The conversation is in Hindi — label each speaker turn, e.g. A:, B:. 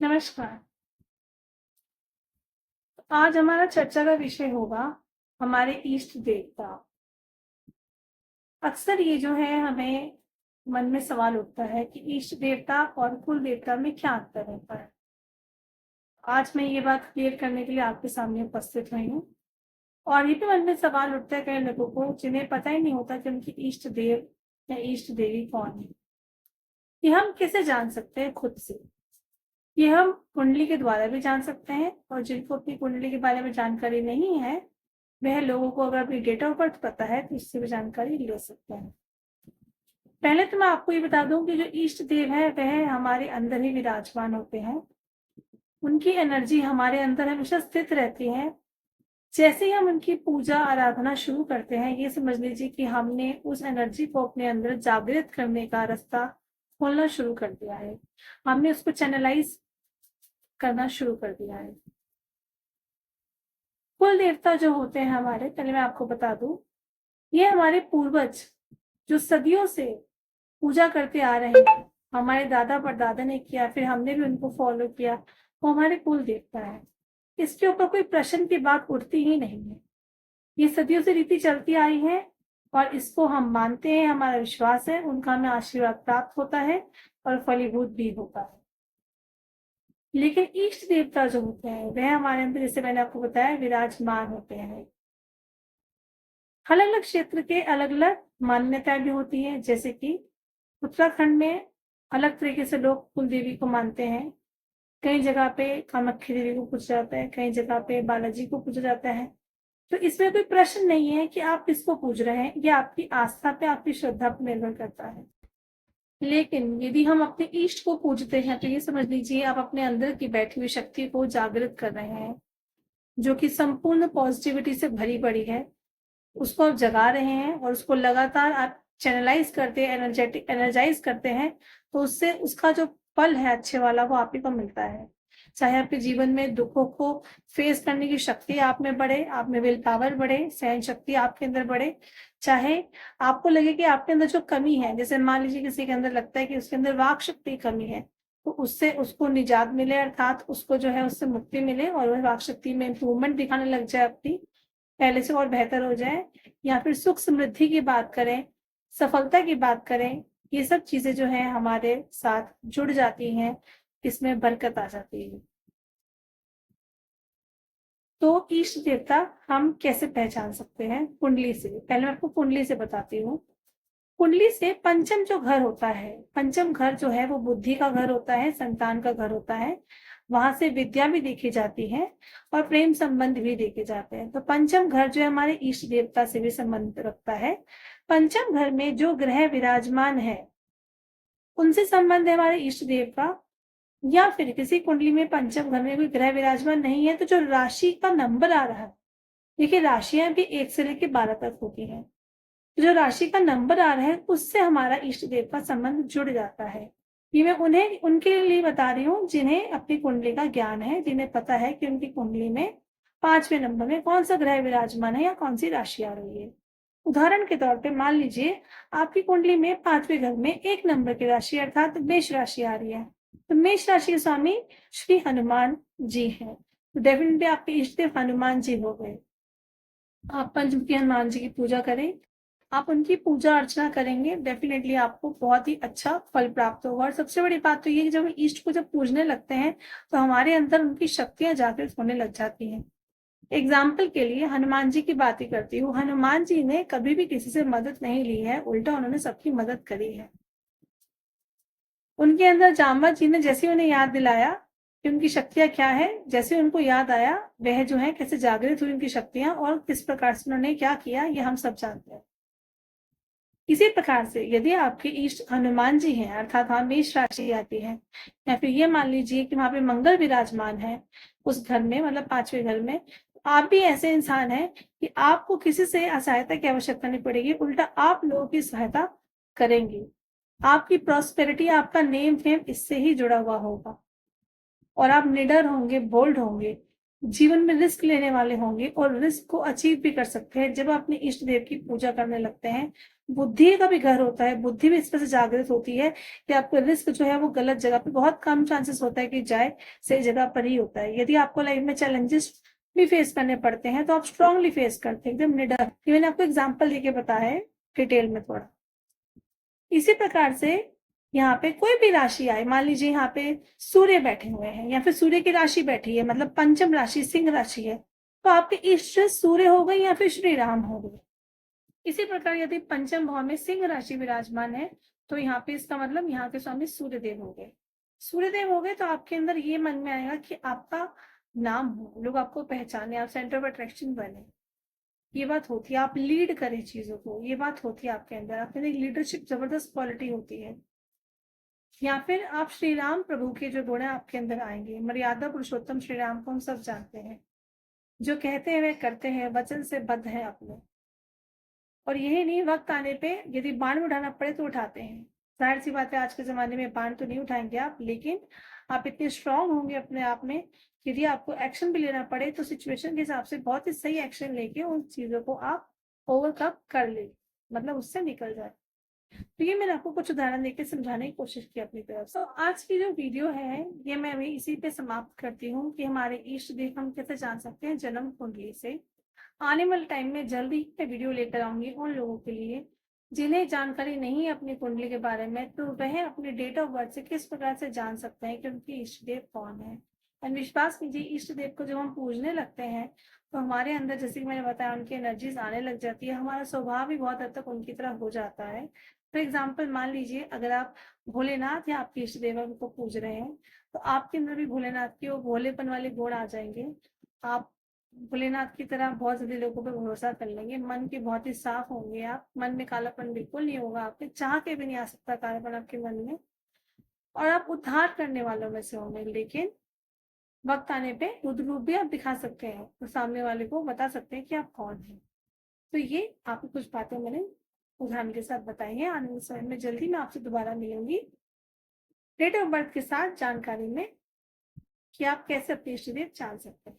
A: नमस्कार। आज हमारा चर्चा का विषय होगा हमारे इष्ट देवता। अक्सर ये जो है हमें मन में सवाल उठता है कि इष्ट देवता और कुल देवता में क्या अंतर होता है। आज मैं ये बात क्लियर करने के लिए आपके सामने उपस्थित हुई हूँ। और ये भी मन में सवाल उठता है कई लोगों को जिन्हें पता ही नहीं होता कि उनकी इष्ट देव या इष्ट देवी कौन है। ये हम कैसे जान सकते हैं खुद से? ये हम कुंडली के द्वारा भी जान सकते हैं, और जिनको अपनी कुंडली के बारे में जानकारी नहीं है वह लोगों को अगर अपनी डेट ऑफ बर्थ पता है तो इससे भी जानकारी ले सकते हैं। पहले तो मैं आपको ये बता दूं कि जो इष्ट देव है वह हमारे अंदर ही विराजमान होते हैं। उनकी एनर्जी हमारे अंदर हमेशा स्थित रहती है। जैसे ही हम उनकी पूजा आराधना शुरू करते हैं, ये समझ लीजिए कि हमने उस एनर्जी को अपने अंदर जागृत करने का रास्ता खोलना शुरू कर दिया है। हमने उसको चैनलाइज करना शुरू कर दिया है। कुल देवता जो होते हैं हमारे, पहले मैं आपको बता दूं, ये हमारे पूर्वज जो सदियों से पूजा करते आ रहे हैं, हमारे दादा परदादा ने किया, फिर हमने भी उनको फॉलो किया, वो हमारे कुल देवता है। इसके ऊपर कोई प्रश्न की बात उठती ही नहीं है। ये सदियों से रीति चलती आई है और इसको हम मानते हैं, हमारा विश्वास है, उनका हमें आशीर्वाद प्राप्त होता है और फलीभूत भी होता है। लेकिन इष्ट देवता जो होते हैं वह हमारे अंदर, जैसे मैंने आपको बताया, विराजमान होते हैं। अलग अलग क्षेत्र के अलग अलग मान्यताएं भी होती है। जैसे कि उत्तराखंड में अलग तरीके से लोग कुल देवी को मानते हैं। कई जगह पे कामाख्या देवी को पूजा जाता है, कई जगह पे बालाजी को पूजा जाता है। तो इसमें कोई प्रश्न नहीं है कि आप किसको पूज रहे हैं, ये आपकी आस्था पे, आपकी श्रद्धा पर निर्भर करता है। लेकिन यदि हम अपने इष्ट को पूजते हैं तो ये समझ लीजिए आप अपने अंदर की बैठी हुई शक्ति को जागृत कर रहे हैं, जो कि संपूर्ण पॉजिटिविटी से भरी पड़ी है। उसको आप जगा रहे हैं और उसको लगातार आप चैनलाइज करते हैं, एनर्जाइज करते हैं, तो उससे उसका जो फल है अच्छे वाला वो आप ही को मिलता है। चाहे आपके जीवन में दुखों को फेस करने की शक्ति आप में बढ़े, आप में विल पावर बढ़े, सहन शक्ति आपके अंदर बढ़े। चाहे आपको लगे कि आपके अंदर जो कमी है, जैसे मान लीजिए किसी के अंदर लगता है कि उसके अंदर वाक शक्ति की कमी है, तो उससे उसको निजात मिले, अर्थात उसको जो है उससे मुक्ति मिले और वह वाक शक्ति में इम्प्रूवमेंट दिखाने लग जाए, अपनी पहले से और बेहतर हो जाए। या फिर सुख समृद्धि की बात करें, सफलता की बात करें, ये सब चीजें जो है हमारे साथ जुड़ जाती हैं, इसमें बरकत आ जाती है। तो इष्ट देवता हम कैसे पहचान सकते हैं? कुंडली से। पहले मैं आपको कुंडली से बताती हूँ। कुंडली से पंचम जो घर होता है, पंचम घर जो है वो बुद्धि का घर होता है, संतान का घर होता है। वहां से विद्या भी देखी जाती है और प्रेम संबंध भी देखे जाते हैं। तो पंचम घर जो है हमारे इष्ट देवता से भी संबंध रखता है। पंचम घर में जो ग्रह विराजमान है उनसे संबंध है हमारे इष्ट देव का। या फिर किसी कुंडली में पंचम घर में कोई ग्रह विराजमान नहीं है, तो जो राशि का नंबर आ रहा है, देखिए राशियां भी 1 से लेकर 12 तक होती हैं, जो राशि का नंबर आ रहा है उससे हमारा इष्ट देव का संबंध जुड़ जाता है। ये मैं उन्हें उनके लिए बता रही हूँ जिन्हें अपनी कुंडली का ज्ञान है, जिन्हें पता है कि उनकी कुंडली में 5वें नंबर में कौन सा ग्रह विराजमान है या कौन सी राशि आ रही है। उदाहरण के तौर पे मान लीजिए आपकी कुंडली में 5वें घर में 1 नंबर की राशि अर्थात मेष राशि आ रही है, तो मेष राशि के स्वामी श्री हनुमान जी हैं, तो डेफिनेटली आपके इष्ट देव हनुमान जी हो गए। आप पंचमुखी हनुमान जी की पूजा करें, आप उनकी पूजा अर्चना करेंगे, डेफिनेटली आपको बहुत ही अच्छा फल प्राप्त होगा। और सबसे बड़ी बात तो ये कि जब इष्ट को जब पूजने लगते हैं तो हमारे अंदर उनकी शक्तियां जागृत होने लग जाती हैं। एग्जाम्पल के लिए हनुमान जी की बात ही करती हूँ। हनुमान जी ने कभी भी किसी से मदद नहीं ली है, उल्टा उन्होंने सबकी मदद करी है। उनके अंदर जामवंत जी ने जैसे उन्हें याद दिलाया कि उनकी शक्तियां क्या है, जैसे उनको याद आया वह जो है कैसे जागृत हुई उनकी शक्तियां और किस प्रकार से उन्होंने क्या किया, ये हम सब जानते हैं। इसी प्रकार से यदि आपके इष्ट हनुमान जी हैं, अर्थात वहां मेष राशि आती है, या फिर ये मान लीजिए कि वहां पे मंगल विराजमान है उस घर में, मतलब 5वें घर में, आप भी ऐसे इंसान हैं कि आपको किसी से सहायता की आवश्यकता नहीं पड़ेगी, उल्टा आप लोगों की सहायता करेंगे। आपकी प्रॉस्पेरिटी, आपका नेम फेम इससे ही जुड़ा हुआ होगा और आप निडर होंगे, बोल्ड होंगे। जीवन में रिस्क लेने वाले होंगे और रिस्क को अचीव भी कर सकते हैं जब आप अपने इष्ट देव की पूजा करने लगते हैं। बुद्धि का भी घर होता है, बुद्धि भी इस तरह से जागृत होती है कि आपका रिस्क जो है वो गलत जगह पे बहुत कम चांसेस होता है कि जाए, सही जगह पर ही होता है। यदि आपको लाइफ में चैलेंजेस भी फेस करने पड़ते हैं तो आप स्ट्रांगली फेस करते हैं, एकदम निडर। ये मैंने आपको एग्जाम्पल देके बताया है डिटेल में थोड़ा। इसी प्रकार से यहाँ पे कोई भी राशि आए, मान लीजिए यहाँ पे सूर्य बैठे हुए हैं या फिर सूर्य की राशि बैठी है, मतलब पंचम राशि सिंह राशि है, तो आपके इष्ट सूर्य हो गए या फिर श्री राम हो गए। इसी प्रकार यदि पंचम भाव में सिंह राशि विराजमान है तो यहाँ पे इसका मतलब यहाँ के स्वामी सूर्यदेव हो गए। सूर्यदेव हो गए तो आपके अंदर ये मन में आएगा कि आपका नाम हो, लोग आपको पहचाने, आप सेंटर ऑफ अट्रैक्शन बने। ये बात होती है, आप लीड करें चीजों को, ये बात होती है आपके अंदर, आपके अंदर लीडरशिप जबरदस्त क्वालिटी होती है। या फिर आप श्री राम प्रभु के जो गुण है आपके अंदर आएंगे। मर्यादा पुरुषोत्तम श्री राम को हम सब जानते हैं, जो कहते हैं वे करते हैं, वचन से बद्ध है अपने। और यही नहीं, वक्त आने पे यदि बाण उठाना पड़े तो उठाते हैं। जाहिर सी बात है आज के जमाने में बाण तो नहीं उठाएंगे आप, लेकिन आप इतने स्ट्रांग होंगे अपने आप में, यदि आपको एक्शन भी लेना पड़े तो सिचुएशन के हिसाब से बहुत ही सही एक्शन लेके उन चीजों को आप ओवरकम कर ले, मतलब उससे निकल जाए। तो ये मैंने आपको कुछ उदाहरण देकर समझाने की कोशिश की अपनी तरफ से। तो आज की जो वीडियो है ये मैं अभी इसी पे समाप्त करती हूँ कि हमारे इष्ट देव हम कैसे जान सकते हैं जन्म कुंडली से। आने वाले टाइम में जल्दी ही मैं वीडियो लेकर आऊंगी उन लोगों के लिए जिन्हें जानकारी नहीं है अपनी कुंडली के बारे में, तो वह अपने डेट ऑफ बर्थ से किस प्रकार से जान सकते हैं कि उनके इष्ट देव कौन है। एंड विश्वास कीजिए, इष्ट देव को जब हम पूजने लगते हैं तो हमारे अंदर, जैसे कि मैंने बताया, उनकी एनर्जीज आने लग जाती है, हमारा स्वभाव भी बहुत हद तक उनकी तरह हो जाता है। फॉर एग्जाम्पल मान लीजिए अगर आप भोलेनाथ या आपके इष्ट देव को पूज रहे हैं तो आपके अंदर भी भोलेनाथ के वो भोलेपन वाले गुण आ जाएंगे। आप भोलेनाथ की तरह बहुत ज्यादा लोगों पे भरोसा कर लेंगे, मन के बहुत ही साफ होंगे आप, मन में कालापन बिल्कुल नहीं होगा, आपके चाह के भी नहीं आ सकता कालापन आपके मन में। और आप उद्धार करने वालों में से होंगे, लेकिन वक्त आने पे रुद्र रूप भी आप दिखा सकते हैं, तो सामने वाले को बता सकते हैं कि आप कौन हैं। तो ये आपको कुछ बातें मैंने उदाहरण के साथ बताई है। आने वाले समय में जल्दी मैं आपसे दोबारा मिलूंगी डेट ऑफ बर्थ के साथ जानकारी में कि आप कैसे अपने इष्ट देव जान सकते हैं।